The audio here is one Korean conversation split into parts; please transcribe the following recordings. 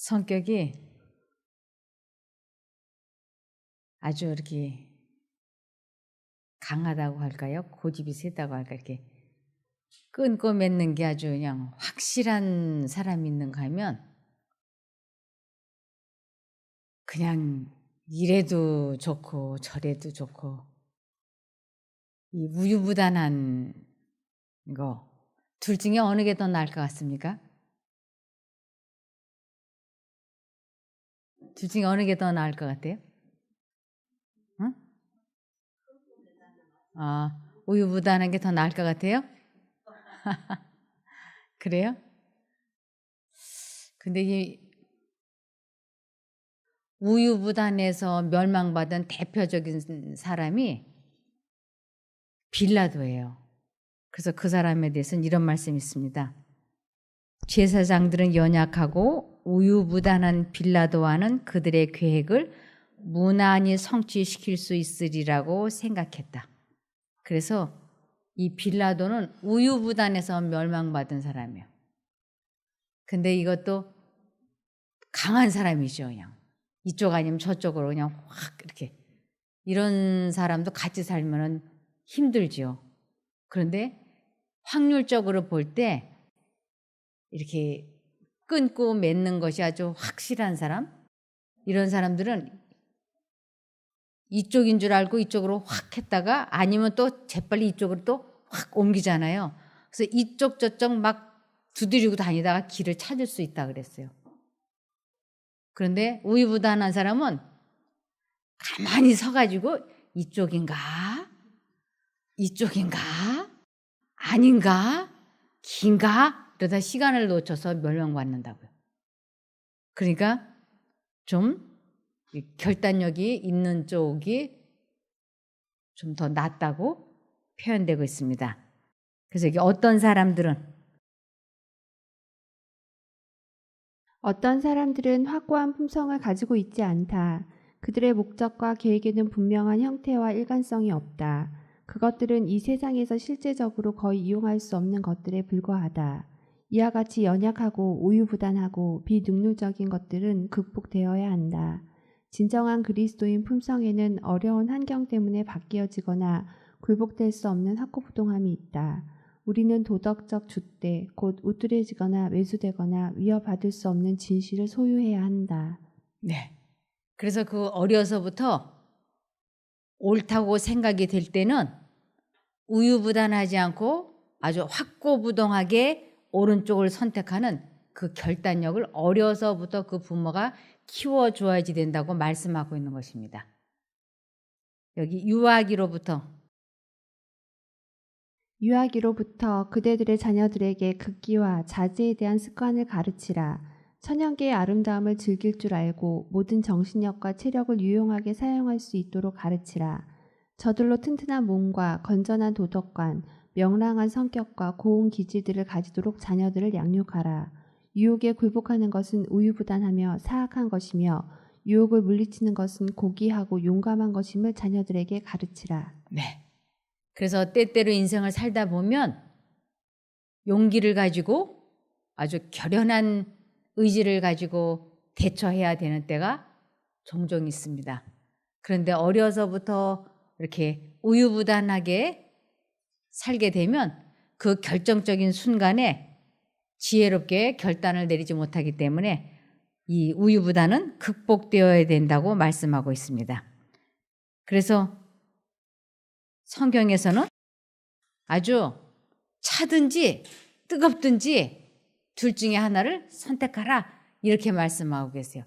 성격이 아주 이렇게 강하다고 할까요? 고집이 세다고 할까? 이렇게 끊고 맺는 게 아주 그냥 확실한 사람이 있는가 하면 그냥 이래도 좋고 저래도 좋고 이 우유부단한 거 둘 중에 어느 게 더 나을 것 같습니까? 둘 중에 어느 게 더 나을 것 같아요? 응? 우유부단한 게 더 나을 것 같아요? 그래요? 근데 이 우유부단해서 멸망받은 대표적인 사람이 빌라도예요. 그래서 그 사람에 대해서는 이런 말씀이 있습니다. 제사장들은 연약하고 우유부단한 빌라도와는 그들의 계획을 무난히 성취시킬 수 있으리라고 생각했다. 그래서 이 빌라도는 우유부단해서 멸망받은 사람이에요. 근데 이것도 강한 사람이죠. 그냥 이쪽 아니면 저쪽으로 그냥 확 이렇게 이런 사람도 같이 살면은 힘들죠. 그런데 확률적으로 볼 때 이렇게 끊고 맺는 것이 아주 확실한 사람, 이런 사람들은 이쪽인 줄 알고 이쪽으로 확 했다가 아니면 또 재빨리 이쪽으로 또 확 옮기잖아요. 그래서 이쪽 저쪽 막 두드리고 다니다가 길을 찾을 수 있다 그랬어요. 그런데 우유부단한 사람은 가만히 서가지고 이쪽인가? 이쪽인가? 아닌가? 긴가? 이러다 시간을 놓쳐서 멸망받는다고요. 그러니까 좀 결단력이 있는 쪽이 좀 더 낫다고 표현되고 있습니다. 그래서 이게 어떤 사람들은 확고한 품성을 가지고 있지 않다. 그들의 목적과 계획에는 분명한 형태와 일관성이 없다. 그것들은 이 세상에서 실제적으로 거의 이용할 수 없는 것들에 불과하다. 이와 같이 연약하고 우유부단하고 비능률적인 것들은 극복되어야 한다. 진정한 그리스도인 품성에는 어려운 환경 때문에 바뀌어지거나 굴복될 수 없는 확고부동함이 있다. 우리는 도덕적 줏대, 곧 우쭐해지거나 외수되거나 위협받을 수 없는 진실을 소유해야 한다. 네. 그래서 그 어려서부터 옳다고 생각이 될 때는 우유부단하지 않고 아주 확고부동하게 오른쪽을 선택하는 그 결단력을 어려서부터 그 부모가 키워줘야지 된다고 말씀하고 있는 것입니다. 여기 유아기로부터 그대들의 자녀들에게 극기와 자제에 대한 습관을 가르치라. 천연계의 아름다움을 즐길 줄 알고 모든 정신력과 체력을 유용하게 사용할 수 있도록 가르치라. 저들로 튼튼한 몸과 건전한 도덕관, 명랑한 성격과 고운 기질들을 가지도록 자녀들을 양육하라. 유혹에 굴복하는 것은 우유부단하며 사악한 것이며 유혹을 물리치는 것은 고귀하고 용감한 것임을 자녀들에게 가르치라. 네. 그래서 때때로 인생을 살다 보면 용기를 가지고 아주 결연한 의지를 가지고 대처해야 되는 때가 종종 있습니다. 그런데 어려서부터 이렇게 우유부단하게 살게 되면 그 결정적인 순간에 지혜롭게 결단을 내리지 못하기 때문에 이 우유부단은 극복되어야 된다고 말씀하고 있습니다. 그래서 성경에서는 아주 차든지 뜨겁든지 둘 중에 하나를 선택하라 이렇게 말씀하고 계세요.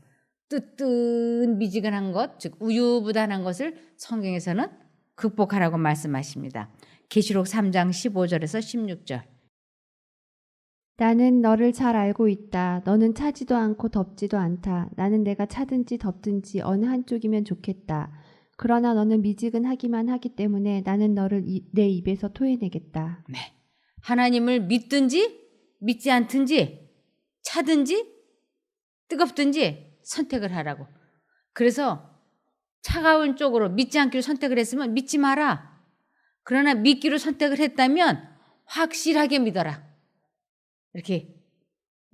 뜨뜻미지근한 것, 즉 우유부단한 것을 성경에서는 극복하라고 말씀하십니다. 계시록 3장 15절에서 16절. 나는 너를 잘 알고 있다. 너는 차지도 않고 덥지도 않다. 나는 내가 차든지 덥든지 어느 한쪽이면 좋겠다. 그러나 너는 미지근하기만 하기 때문에 나는 너를 내 입에서 토해내겠다. 네. 하나님을 믿든지 믿지 않든지 차든지 뜨겁든지 선택을 하라고. 그래서 차가운 쪽으로 믿지 않기로 선택을 했으면 믿지 마라. 그러나 믿기로 선택을 했다면 확실하게 믿어라. 이렇게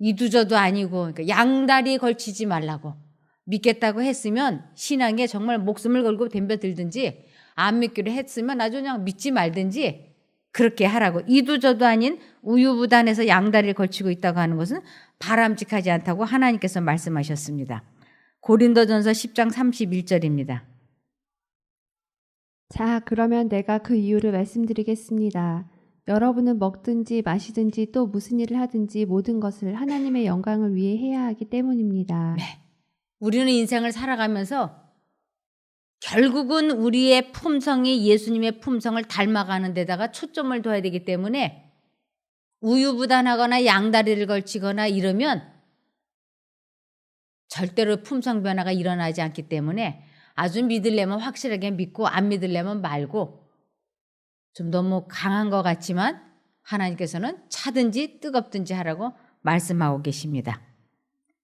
이두저도 아니고 그러니까 양다리 걸치지 말라고. 믿겠다고 했으면 신앙에 정말 목숨을 걸고 덤벼들든지 안 믿기로 했으면 아주 그냥 믿지 말든지 그렇게 하라고. 이두저도 아닌 우유부단해서 양다리를 걸치고 있다고 하는 것은 바람직하지 않다고 하나님께서 말씀하셨습니다. 고린도전서 10장 31절입니다. 자, 그러면 내가 그 이유를 말씀드리겠습니다. 여러분은 먹든지 마시든지 또 무슨 일을 하든지 모든 것을 하나님의 영광을 위해 해야 하기 때문입니다. 네. 우리는 인생을 살아가면서 결국은 우리의 품성이 예수님의 품성을 닮아가는 데다가 초점을 둬야 되기 때문에 우유부단하거나 양다리를 걸치거나 이러면 절대로 품성 변화가 일어나지 않기 때문에 아주 믿으려면 확실하게 믿고 안 믿으려면 말고 좀 너무 강한 것 같지만 하나님께서는 차든지 뜨겁든지 하라고 말씀하고 계십니다.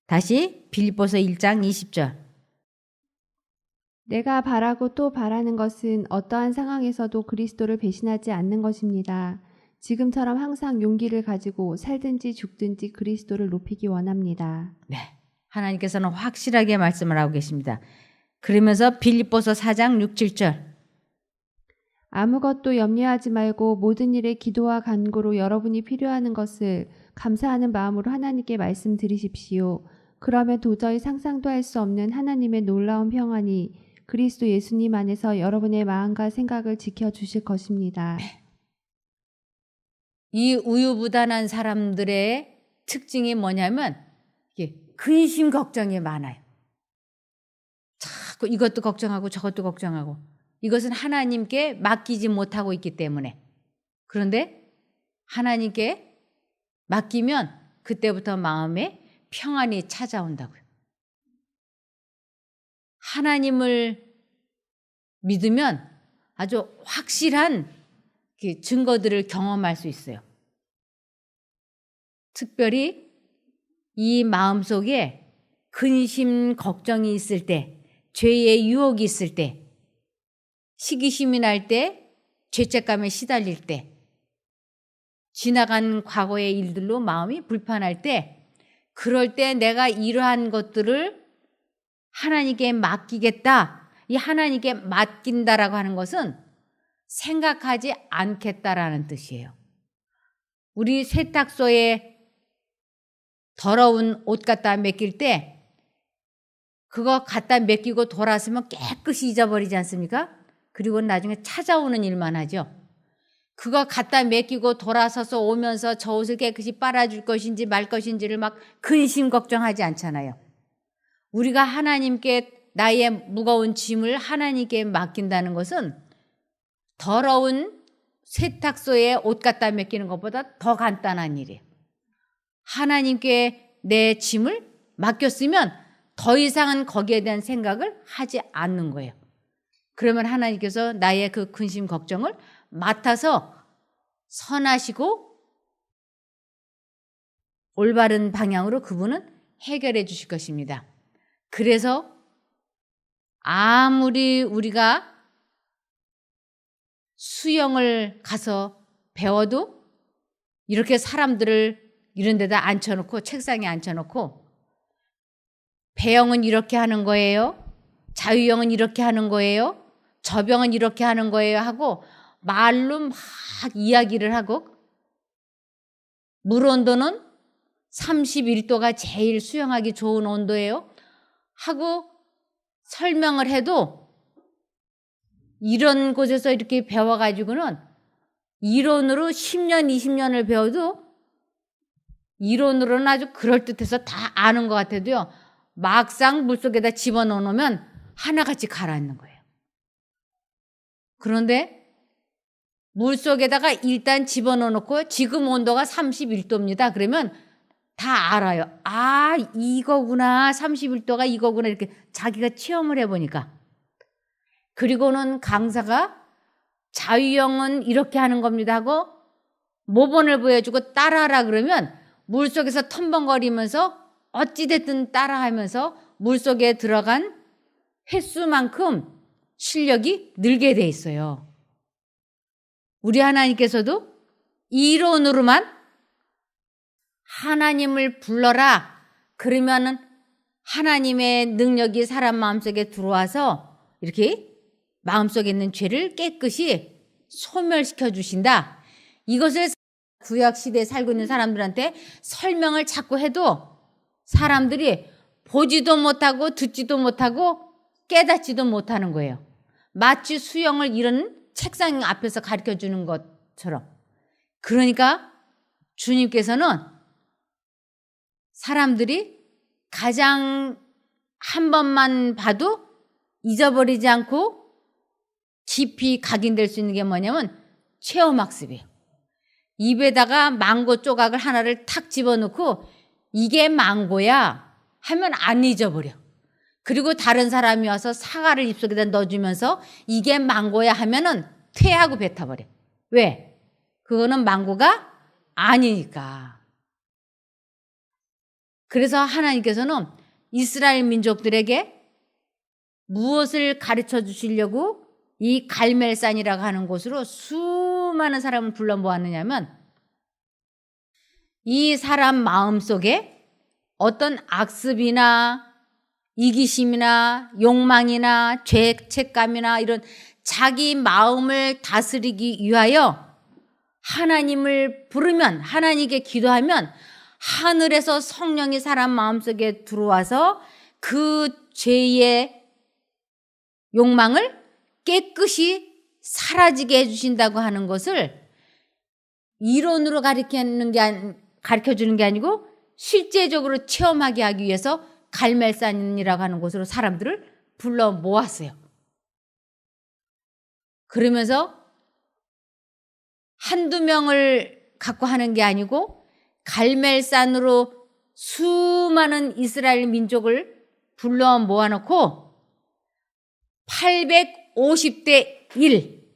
다시 빌립보서 1장 20절. 내가 바라고 또 바라는 것은 어떠한 상황에서도 그리스도를 배신하지 않는 것입니다. 지금처럼 항상 용기를 가지고 살든지 죽든지 그리스도를 높이기 원합니다. 네, 하나님께서는 확실하게 말씀을 하고 계십니다. 그러면서 빌립보서 4장 6, 7절. 아무것도 염려하지 말고 모든 일에 기도와 간구로 여러분이 필요하는 것을 감사하는 마음으로 하나님께 말씀드리십시오. 그러면 도저히 상상도 할 수 없는 하나님의 놀라운 평안이 그리스도 예수님 안에서 여러분의 마음과 생각을 지켜주실 것입니다. 이 우유부단한 사람들의 특징이 뭐냐면 이게 근심 걱정이 많아요. 자꾸 이것도 걱정하고 저것도 걱정하고. 이것은 하나님께 맡기지 못하고 있기 때문에. 그런데 하나님께 맡기면 그때부터 마음에 평안이 찾아온다고요. 하나님을 믿으면 아주 확실한 증거들을 경험할 수 있어요. 특별히 이 마음속에 근심, 걱정이 있을 때, 죄의 유혹이 있을 때, 시기심이 날 때, 죄책감에 시달릴 때, 지나간 과거의 일들로 마음이 불편할 때, 그럴 때 내가 이러한 것들을 하나님께 맡기겠다. 이 하나님께 맡긴다라고 하는 것은 생각하지 않겠다라는 뜻이에요. 우리 세탁소에 더러운 옷 갖다 맡길 때 그거 갖다 맡기고 돌아서면 깨끗이 잊어버리지 않습니까? 그리고 나중에 찾아오는 일만 하죠. 그거 갖다 맡기고 돌아서서 오면서 저 옷을 깨끗이 빨아줄 것인지 말 것인지를 막 근심 걱정하지 않잖아요. 우리가 하나님께 나의 무거운 짐을 하나님께 맡긴다는 것은 더러운 세탁소에 옷 갖다 맡기는 것보다 더 간단한 일이에요. 하나님께 내 짐을 맡겼으면 더 이상은 거기에 대한 생각을 하지 않는 거예요. 그러면 하나님께서 나의 그 근심 걱정을 맡아서 선하시고 올바른 방향으로 그분은 해결해 주실 것입니다. 그래서 아무리 우리가 수영을 가서 배워도 이렇게 사람들을 이런 데다 앉혀놓고 책상에 앉혀놓고 배영은 이렇게 하는 거예요. 자유형은 이렇게 하는 거예요. 저병은 이렇게 하는 거예요 하고 말로 막 이야기를 하고 물 온도는 31도가 제일 수영하기 좋은 온도예요 하고 설명을 해도 이런 곳에서 이렇게 배워가지고는 이론으로 10년, 20년을 배워도 이론으로는 아주 그럴듯해서 다 아는 것 같아도요. 막상 물속에다 집어넣으면 하나같이 가라앉는 거예요. 그런데 물속에다가 일단 집어넣고 지금 온도가 31도입니다. 그러면 다 알아요. 아, 이거구나. 31도가 이거구나. 이렇게 자기가 체험을 해보니까. 그리고는 강사가 자유형은 이렇게 하는 겁니다 하고 모본을 보여주고 따라하라 그러면 물속에서 텀벙거리면서 어찌됐든 따라하면서 물속에 들어간 횟수만큼 실력이 늘게 돼 있어요. 우리 하나님께서도 이론으로만 하나님을 불러라. 그러면은 하나님의 능력이 사람 마음속에 들어와서 이렇게 마음속에 있는 죄를 깨끗이 소멸시켜 주신다. 이것을 구약시대에 살고 있는 사람들한테 설명을 자꾸 해도 사람들이 보지도 못하고 듣지도 못하고 깨닫지도 못하는 거예요. 마치 수영을 이런 책상 앞에서 가르쳐 주는 것처럼. 그러니까 주님께서는 사람들이 가장 한 번만 봐도 잊어버리지 않고 깊이 각인될 수 있는 게 뭐냐면 체험학습이에요. 입에다가 망고 조각을 하나를 탁 집어넣고 이게 망고야 하면 안 잊어버려. 그리고 다른 사람이 와서 사과를 입속에다 넣어주면서 이게 망고야 하면은 퇴하고 뱉어버려. 왜? 그거는 망고가 아니니까. 그래서 하나님께서는 이스라엘 민족들에게 무엇을 가르쳐 주시려고 이 갈멜산이라고 하는 곳으로 수많은 사람을 불러 모았느냐면 이 사람 마음속에 어떤 악습이나 이기심이나 욕망이나 죄책감이나 이런 자기 마음을 다스리기 위하여 하나님을 부르면, 하나님께 기도하면 하늘에서 성령이 사람 마음속에 들어와서 그 죄의 욕망을 깨끗이 사라지게 해주신다고 하는 것을 이론으로 가르쳐주는 게 아니고 실제적으로 체험하게 하기 위해서 갈멜산이라고 하는 곳으로 사람들을 불러 모았어요. 그러면서 한두 명을 갖고 하는 게 아니고 갈멜산으로 수많은 이스라엘 민족을 불러 모아놓고 850대 1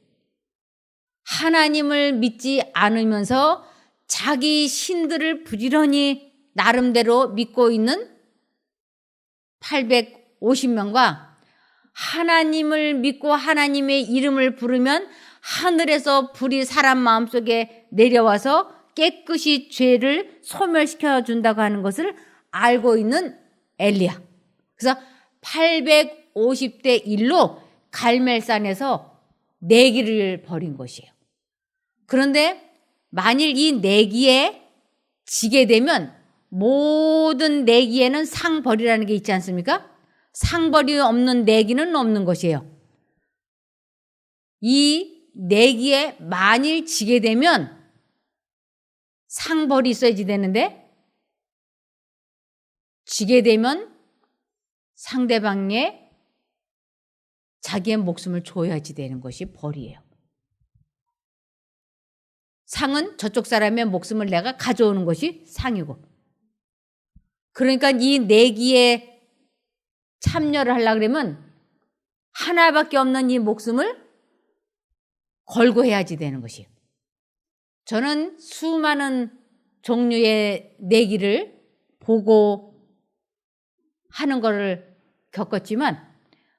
하나님을 믿지 않으면서 자기 신들을 부지런히 나름대로 믿고 있는 850명과 하나님을 믿고 하나님의 이름을 부르면 하늘에서 불이 사람 마음속에 내려와서 깨끗이 죄를 소멸시켜 준다고 하는 것을 알고 있는 엘리야. 그래서 850대 1로 갈멜산에서 내기를 벌인 것이에요. 그런데 만일 이 내기에 지게 되면 모든 내기에는 상벌이라는 게 있지 않습니까? 상벌이 없는 내기는 없는 것이에요. 이 내기에 만일 지게 되면 상벌이 있어야지 되는데 지게 되면 상대방의 자기의 목숨을 줘야지 되는 것이 벌이에요. 상은 저쪽 사람의 목숨을 내가 가져오는 것이 상이고. 그러니까 이 내기에 참여를 하려고 그러면 하나밖에 없는 이 목숨을 걸고 해야지 되는 것이에요. 저는 수많은 종류의 내기를 보고 하는 거를 겪었지만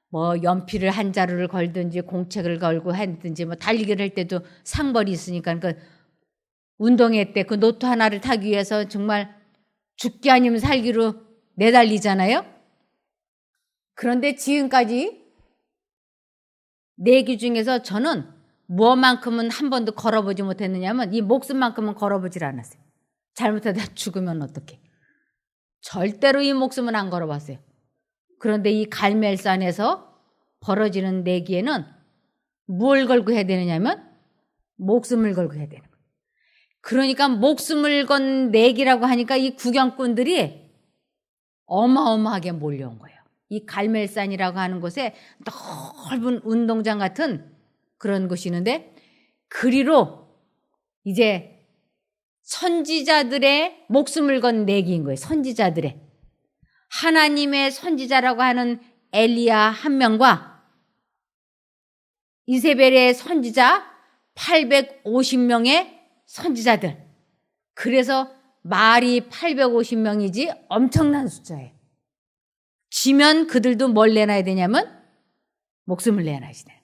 뭐 연필을 한 자루를 걸든지 공책을 걸고 했든지 뭐 달리기를 할 때도 상벌이 있으니까 그 운동회 때 그 노트 하나를 타기 위해서 정말 죽기 아니면 살기로 내달리잖아요. 그런데 지금까지 내기 중에서 저는 무엇만큼은 한 번도 걸어보지 못했느냐면 이 목숨만큼은 걸어보질 않았어요. 잘못하다 죽으면 어떡해. 절대로 이 목숨은 안 걸어봤어요. 그런데 이 갈멜산에서 벌어지는 내기에는 뭘 걸고 해야 되느냐면 목숨을 걸고 해야 되는 거예요. 그러니까 목숨을 건 내기라고 하니까 이 구경꾼들이 어마어마하게 몰려온 거예요. 이 갈멜산이라고 하는 곳에 넓은 운동장 같은 그런 곳이 있는데 그리로 이제 선지자들의 목숨을 건 내기인 거예요. 선지자들의. 하나님의 선지자라고 하는 엘리야 한 명과 이세벨의 선지자 850명의 선지자들. 그래서 말이 850명이지 엄청난 숫자예요. 지면 그들도 뭘 내놔야 되냐면 목숨을 내놔야지 돼.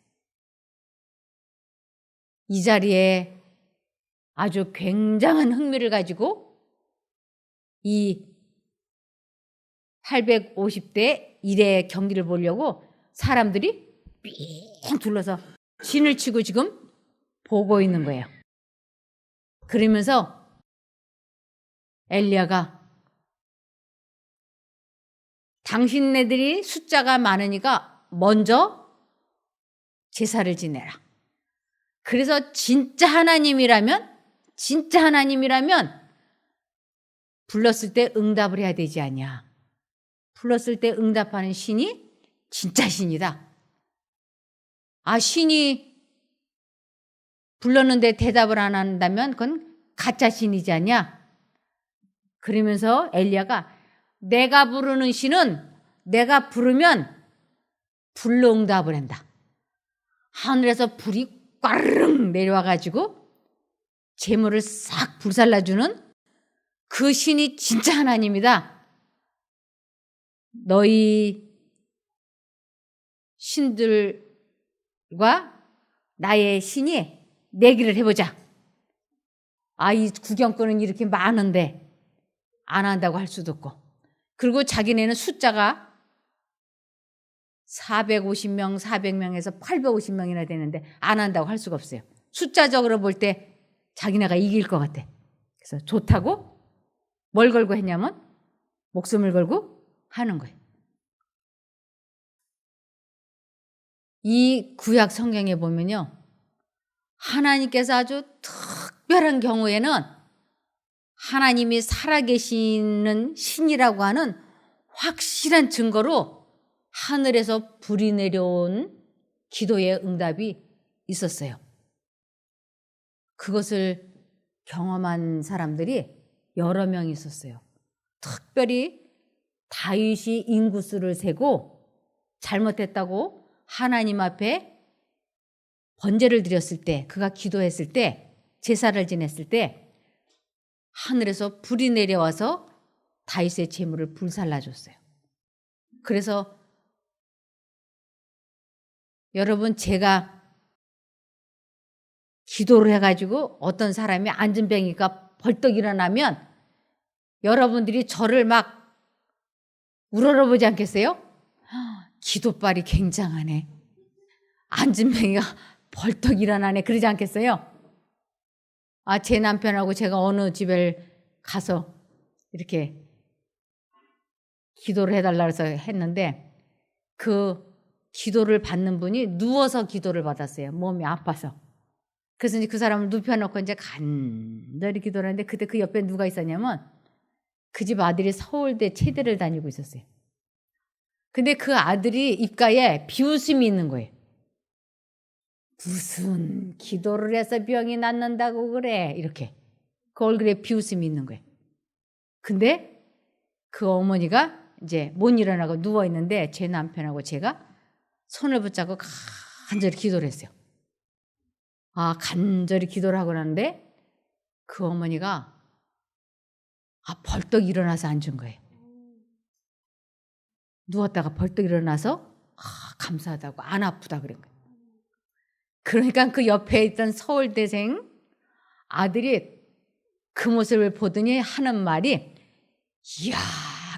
이 자리에 아주 굉장한 흥미를 가지고 이 850대 1의 경기를 보려고 사람들이 삥 둘러서 진을 치고 지금 보고 있는 거예요. 그러면서 엘리야가 당신네들이 숫자가 많으니까 먼저 제사를 지내라. 그래서 진짜 하나님이라면 불렀을 때 응답을 해야 되지 않냐. 불렀을 때 응답하는 신이 진짜 신이다. 아, 신이 불렀는데 대답을 안 한다면 그건 가짜 신이지 않냐. 그러면서 엘리야가 내가 부르는 신은 내가 부르면 불로 응답을 한다. 하늘에서 불이 꽈르륵 내려와가지고 재물을 싹 불살라주는 그 신이 진짜 하나님이다. 너희 신들과 나의 신이 내기를 해보자. 아, 이 구경꾼은 이렇게 많은데 안 한다고 할 수도 없고. 그리고 자기네는 숫자가 450명, 400명에서 850명이나 되는데 안 한다고 할 수가 없어요. 숫자적으로 볼 때 자기네가 이길 것 같아. 그래서 좋다고 뭘 걸고 했냐면 목숨을 걸고 하는 거예요. 이 구약 성경에 보면요. 하나님께서 아주 특별한 경우에는 하나님이 살아계시는 신이라고 하는 확실한 증거로 하늘에서 불이 내려온 기도의 응답이 있었어요. 그것을 경험한 사람들이 여러 명 있었어요. 특별히 다윗이 인구수를 세고 잘못했다고 하나님 앞에 번제를 드렸을 때, 그가 기도했을 때, 제사를 지냈을 때 하늘에서 불이 내려와서 다윗의 재물을 불살라줬어요. 그래서 여러분, 제가 기도를 해가지고 어떤 사람이 안진뱅이가 벌떡 일어나면 여러분들이 저를 막 우러러보지 않겠어요? 기도빨이 굉장하네. 안진뱅이가 벌떡 일어나네. 그러지 않겠어요? 아, 제 남편하고 제가 어느 집에 가서 이렇게 기도를 해달라고 해서 했는데 그 기도를 받는 분이 누워서 기도를 받았어요. 몸이 아파서. 그래서 이제 그 사람을 눕혀놓고 이제 간절히 기도를 하는데 그때 그 옆에 누가 있었냐면 그 집 아들이 서울대 체대를 다니고 있었어요. 근데 그 아들이 입가에 비웃음이 있는 거예요. 무슨 기도를 해서 병이 낫는다고 그래. 이렇게. 그 얼굴에 비웃음이 있는 거예요. 근데 그 어머니가 이제 못 일어나고 누워있는데 제 남편하고 제가 손을 붙잡고 간절히 기도를 했어요. 아, 간절히 기도를 하고 나는데 그 어머니가 벌떡 일어나서 앉은 거예요. 누웠다가 벌떡 일어나서 감사하다고 안 아프다 그런 거예요. 그러니까 그 옆에 있던 서울대생 아들이 그 모습을 보더니 하는 말이 이야,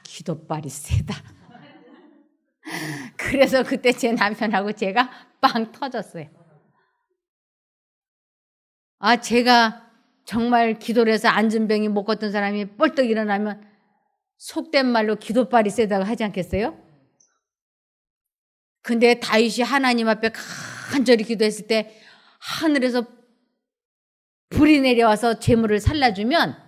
기도빨이 세다. 그래서 그때 제 남편하고 제가 빵 터졌어요. 아, 제가 정말 기도를 해서 안진병이 못 걷던 사람이 뻘떡 일어나면 속된 말로 기도빨이 세다고 하지 않겠어요? 근데 다윗이 하나님 앞에 간절히 기도했을 때 하늘에서 불이 내려와서 재물을 살라주면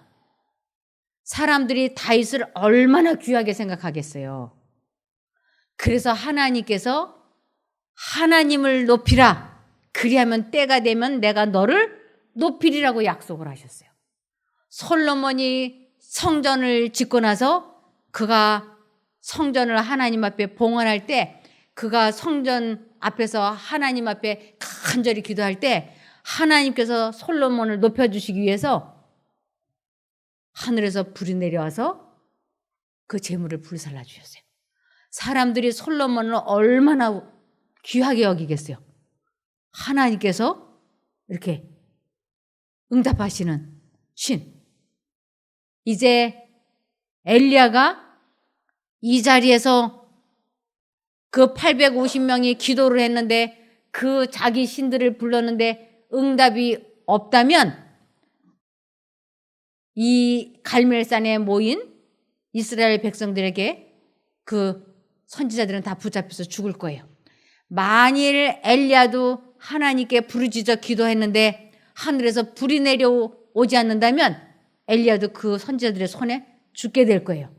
사람들이 다윗을 얼마나 귀하게 생각하겠어요. 그래서 하나님께서 하나님을 높이라. 그리하면 때가 되면 내가 너를 높이리라고 약속을 하셨어요. 솔로몬이 성전을 짓고 나서 그가 성전을 하나님 앞에 봉헌할 때 그가 성전 앞에서 하나님 앞에 간절히 기도할 때 하나님께서 솔로몬을 높여주시기 위해서 하늘에서 불이 내려와서 그 재물을 불살라 주셨어요. 사람들이 솔로몬을 얼마나 귀하게 여기겠어요. 하나님께서 이렇게 응답하시는 신. 이제 엘리야가 이 자리에서 그 850명이 기도를 했는데 그 자기 신들을 불렀는데 응답이 없다면 이 갈멜산에 모인 이스라엘 백성들에게 그 선지자들은 다 붙잡혀서 죽을 거예요. 만일 엘리야도 하나님께 부르짖어 기도했는데 하늘에서 불이 내려오지 않는다면 엘리야도 그 선지자들의 손에 죽게 될 거예요.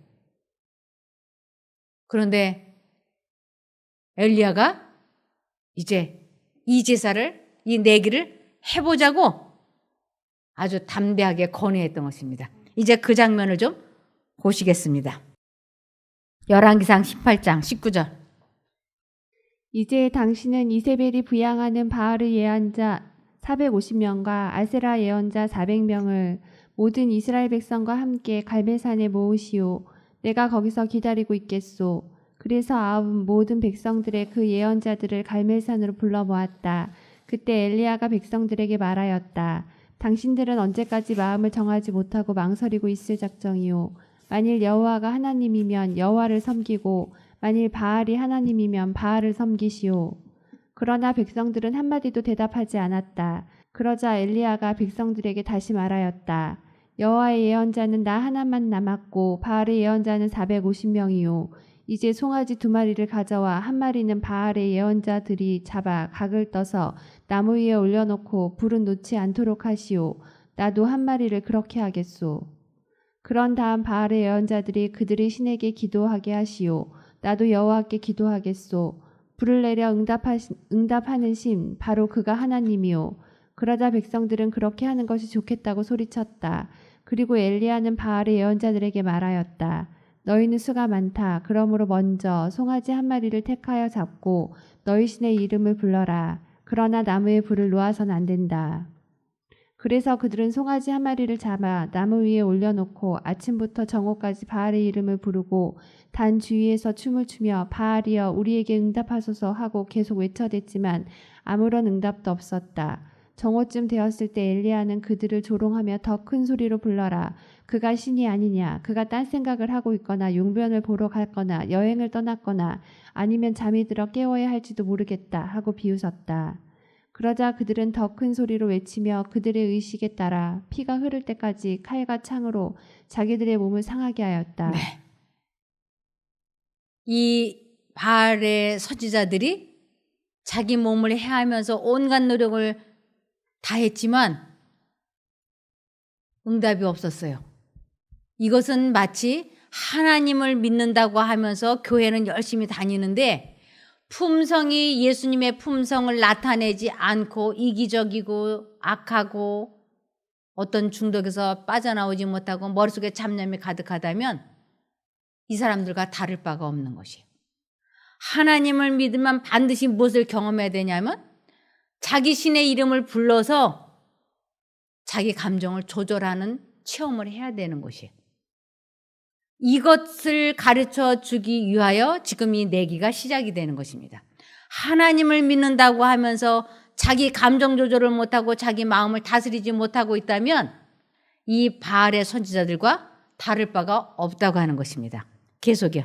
그런데 엘리야가 이제 이 제사를, 이 내기를 해보자고 아주 담대하게 건의했던 것입니다. 이제 그 장면을 좀 보시겠습니다. 열왕기상 18장 19절. 이제 당신은 이세벨이 부양하는 바알의 예언자 450명과 아세라 예언자 400명을 모든 이스라엘 백성과 함께 갈멜산에 모으시오. 내가 거기서 기다리고 있겠소. 그래서 아합은 모든 백성들의 그 예언자들을 갈멜산으로 불러 모았다. 그때 엘리야가 백성들에게 말하였다. 당신들은 언제까지 마음을 정하지 못하고 망설이고 있을 작정이오. 만일 여호와가 하나님이면 여호와를 섬기고 만일 바알이 하나님이면 바알을 섬기시오. 그러나 백성들은 한마디도 대답하지 않았다. 그러자 엘리야가 백성들에게 다시 말하였다. 여호와의 예언자는 나 하나만 남았고 바알의 예언자는 450명이요. 이제 송아지 2마리를 가져와 한 마리는 바알의 예언자들이 잡아 각을 떠서 나무 위에 올려놓고 불은 놓지 않도록 하시오. 나도 한 마리를 그렇게 하겠소. 그런 다음 바알의 예언자들이 그들의 신에게 기도하게 하시오. 나도 여호와께 기도하겠소. 불을 내려 응답하는 신 바로 그가 하나님이오. 그러자 백성들은 그렇게 하는 것이 좋겠다고 소리쳤다. 그리고 엘리야는 바알의 예언자들에게 말하였다. 너희는 수가 많다. 그러므로 먼저 송아지 한 마리를 택하여 잡고 너희 신의 이름을 불러라. 그러나 나무에 불을 놓아서는 안 된다. 그래서 그들은 송아지 한 마리를 잡아 나무 위에 올려놓고 아침부터 정오까지 바알의 이름을 부르고 단 주위에서 춤을 추며 바알이여 우리에게 응답하소서 하고 계속 외쳐댔지만 아무런 응답도 없었다. 정오쯤 되었을 때 엘리야는 그들을 조롱하며 더 큰 소리로 불러라. 그가 신이 아니냐. 그가 딴 생각을 하고 있거나 용변을 보러 갔거나 여행을 떠났거나 아니면 잠이 들어 깨워야 할지도 모르겠다 하고 비웃었다. 그러자 그들은 더 큰 소리로 외치며 그들의 의식에 따라 피가 흐를 때까지 칼과 창으로 자기들의 몸을 상하게 하였다. 네. 이 바알의 선지자들이 자기 몸을 해하면서 온갖 노력을 다했지만 응답이 없었어요. 이것은 마치 하나님을 믿는다고 하면서 교회는 열심히 다니는데 품성이 예수님의 품성을 나타내지 않고 이기적이고 악하고 어떤 중독에서 빠져나오지 못하고 머릿속에 잡념이 가득하다면 이 사람들과 다를 바가 없는 것이에요. 하나님을 믿으면 반드시 무엇을 경험해야 되냐면 자기 신의 이름을 불러서 자기 감정을 조절하는 체험을 해야 되는 것이에요. 이것을 가르쳐 주기 위하여 지금 이 내기가 시작이 되는 것입니다. 하나님을 믿는다고 하면서 자기 감정 조절을 못하고 자기 마음을 다스리지 못하고 있다면 이 바알의 선지자들과 다를 바가 없다고 하는 것입니다. 계속이요.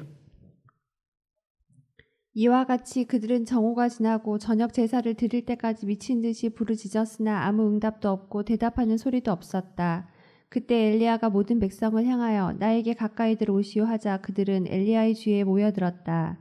이와 같이 그들은 정오가 지나고 저녁 제사를 드릴 때까지 미친 듯이 부르짖었으나 아무 응답도 없고 대답하는 소리도 없었다. 그때 엘리야가 모든 백성을 향하여 나에게 가까이 들어오시오 하자 그들은 엘리야의 주위에 모여들었다.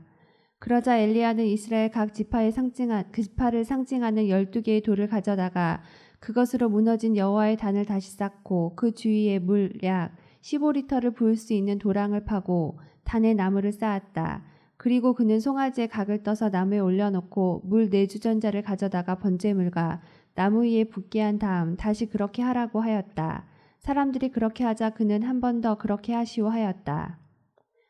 그러자 엘리야는 이스라엘 각 지파를 상징하는 12개의 돌을 가져다가 그것으로 무너진 여호와의 단을 다시 쌓고 그 주위에 물 약 15리터를 부을 수 있는 도랑을 파고 단에 나무를 쌓았다. 그리고 그는 송아지의 각을 떠서 나무에 올려놓고 물 4주전자를 가져다가 번제물과 나무 위에 붓게 한 다음 다시 그렇게 하라고 하였다. 사람들이 그렇게 하자 그는 한 번 더 그렇게 하시오 하였다.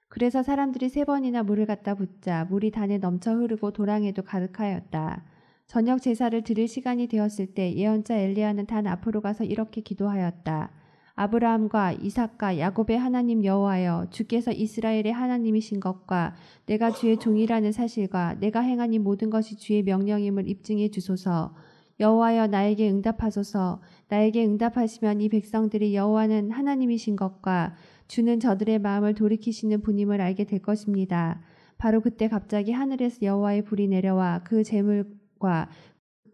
그래서 사람들이 3번이나 물을 갖다 붓자 물이 단에 넘쳐 흐르고 도랑에도 가득하였다. 저녁 제사를 드릴 시간이 되었을 때 예언자 엘리야는 단 앞으로 가서 이렇게 기도하였다. 아브라함과 이삭과 야곱의 하나님 여호와여, 주께서 이스라엘의 하나님이신 것과 내가 주의 종이라는 사실과 내가 행한 이 모든 것이 주의 명령임을 입증해 주소서. 여호와여, 나에게 응답하소서. 나에게 응답하시면 이 백성들이 여호와는 하나님이신 것과 주는 저들의 마음을 돌이키시는 분임을 알게 될 것입니다. 바로 그때 갑자기 하늘에서 여호와의 불이 내려와 그 재물과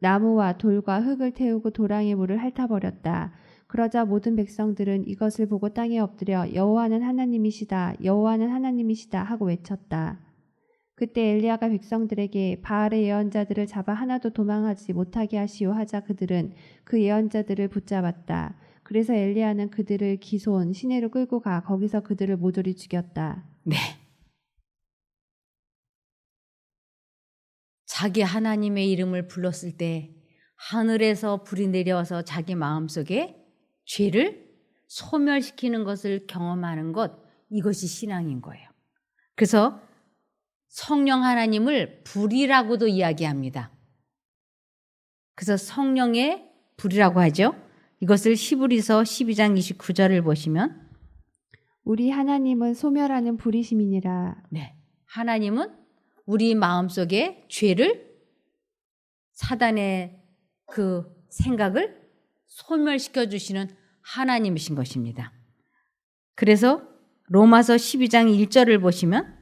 나무와 돌과 흙을 태우고 도랑의 물을 핥아버렸다. 그러자 모든 백성들은 이것을 보고 땅에 엎드려 여호와는 하나님이시다, 여호와는 하나님이시다 하고 외쳤다. 그때 엘리야가 백성들에게 바알의 예언자들을 잡아 하나도 도망하지 못하게 하시오 하자 그들은 그 예언자들을 붙잡았다. 그래서 엘리야는 그들을 기손 시내로 끌고 가 거기서 그들을 모조리 죽였다. 네. 자기 하나님의 이름을 불렀을 때 하늘에서 불이 내려와서 자기 마음속에 죄를 소멸시키는 것을 경험하는 것, 이것이 신앙인 거예요. 그래서 성령 하나님을 불이라고도 이야기합니다. 그래서 성령의 불이라고 하죠. 이것을 히브리서 12장 29절을 보시면 우리 하나님은 소멸하는 불이심이니라. 네, 하나님은 우리 마음속에 죄를, 사단의 그 생각을 소멸시켜 주시는 하나님이신 것입니다. 그래서 로마서 12장 1절을 보시면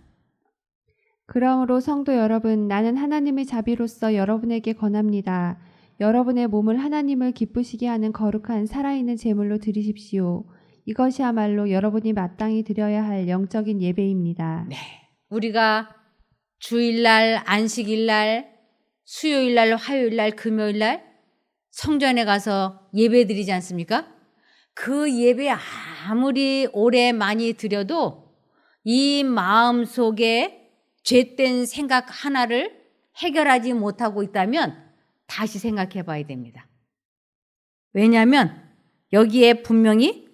그러므로 성도 여러분, 나는 하나님의 자비로서 여러분에게 권합니다. 여러분의 몸을 하나님을 기쁘시게 하는 거룩한 살아있는 제물로 드리십시오. 이것이야말로 여러분이 마땅히 드려야 할 영적인 예배입니다. 네, 우리가 주일날, 안식일날, 수요일날, 화요일날, 금요일날 성전에 가서 예배 드리지 않습니까? 그 예배 아무리 오래 많이 드려도 이 마음속에 죄된 생각 하나를 해결하지 못하고 있다면 다시 생각해 봐야 됩니다. 왜냐하면 여기에 분명히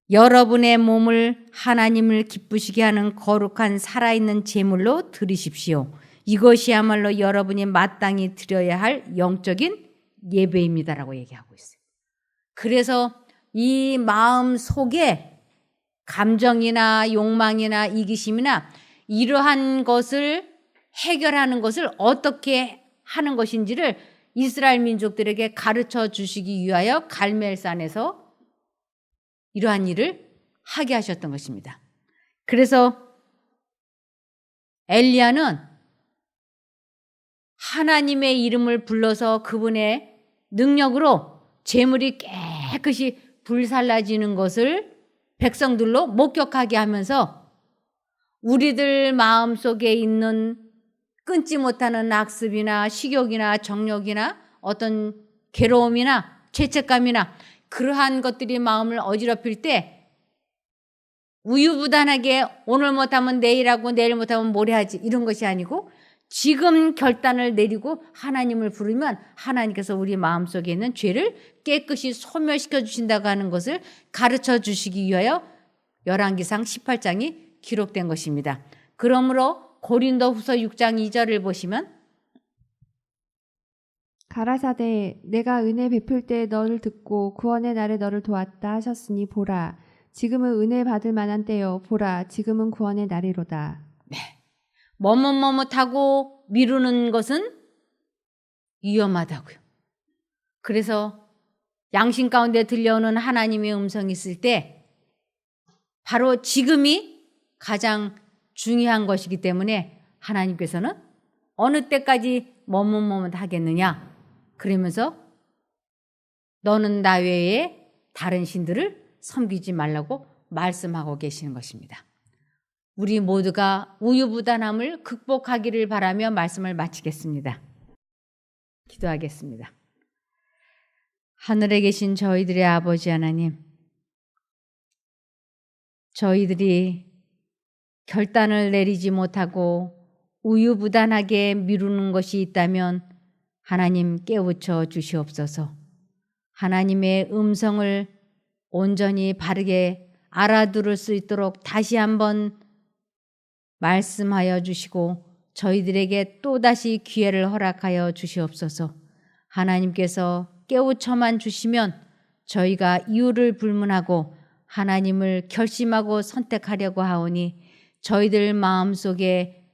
여러분의 몸을 하나님을 기쁘시게 하는 거룩한 살아있는 제물로 드리십시오. 이것이야말로 여러분이 마땅히 드려야 할 영적인 예배입니다라고 얘기하고 있어요. 그래서 이 마음 속에 감정이나 욕망이나 이기심이나 이러한 것을 해결하는 것을 어떻게 하는 것인지를 이스라엘 민족들에게 가르쳐 주시기 위하여 갈멜산에서 이러한 일을 하게 하셨던 것입니다. 그래서 엘리야는 하나님의 이름을 불러서 그분의 능력으로 재물이 깨끗이 불살라지는 것을 백성들로 목격하게 하면서 우리들 마음속에 있는 끊지 못하는 악습이나 식욕이나 정욕이나 어떤 괴로움이나 죄책감이나 그러한 것들이 마음을 어지럽힐 때 우유부단하게 오늘 못하면 내일하고 내일 못하면 모레 하지 이런 것이 아니고 지금 결단을 내리고 하나님을 부르면 하나님께서 우리 마음속에 있는 죄를 깨끗이 소멸시켜 주신다고 하는 것을 가르쳐 주시기 위하여 열왕기상 18장이 기록된 것입니다. 그러므로 고린도후서 6장 2절을 보시면 가라사대 내가 은혜 베풀 때 너를 듣고 구원의 날에 너를 도왔다 하셨으니 보라 지금은 은혜 받을 만한 때요 보라 지금은 구원의 날이로다. 네. 머뭇머뭇하고 미루는 것은 위험하다고요. 그래서 양심 가운데 들려오는 하나님의 음성이 있을 때 바로 지금이 가장 중요한 것이기 때문에 하나님께서는 어느 때까지 머뭇머뭇하겠느냐 그러면서 너는 나 외에 다른 신들을 섬기지 말라고 말씀하고 계시는 것입니다. 우리 모두가 우유부단함을 극복하기를 바라며 말씀을 마치겠습니다. 기도하겠습니다. 하늘에 계신 저희들의 아버지 하나님, 저희들이 결단을 내리지 못하고 우유부단하게 미루는 것이 있다면 하나님 깨우쳐 주시옵소서. 하나님의 음성을 온전히 바르게 알아들을 수 있도록 다시 한번 말씀하여 주시고 저희들에게 또다시 기회를 허락하여 주시옵소서. 하나님께서 깨우쳐만 주시면 저희가 이유를 불문하고 하나님을 결심하고 선택하려고 하오니 저희들 마음속에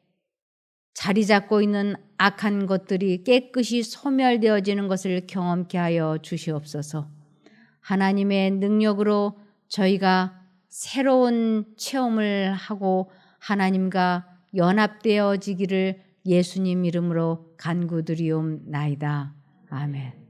자리 잡고 있는 악한 것들이 깨끗이 소멸되어지는 것을 경험케 하여 주시옵소서. 하나님의 능력으로 저희가 새로운 체험을 하고 하나님과 연합되어지기를 예수님 이름으로 간구드리옵나이다. 아멘.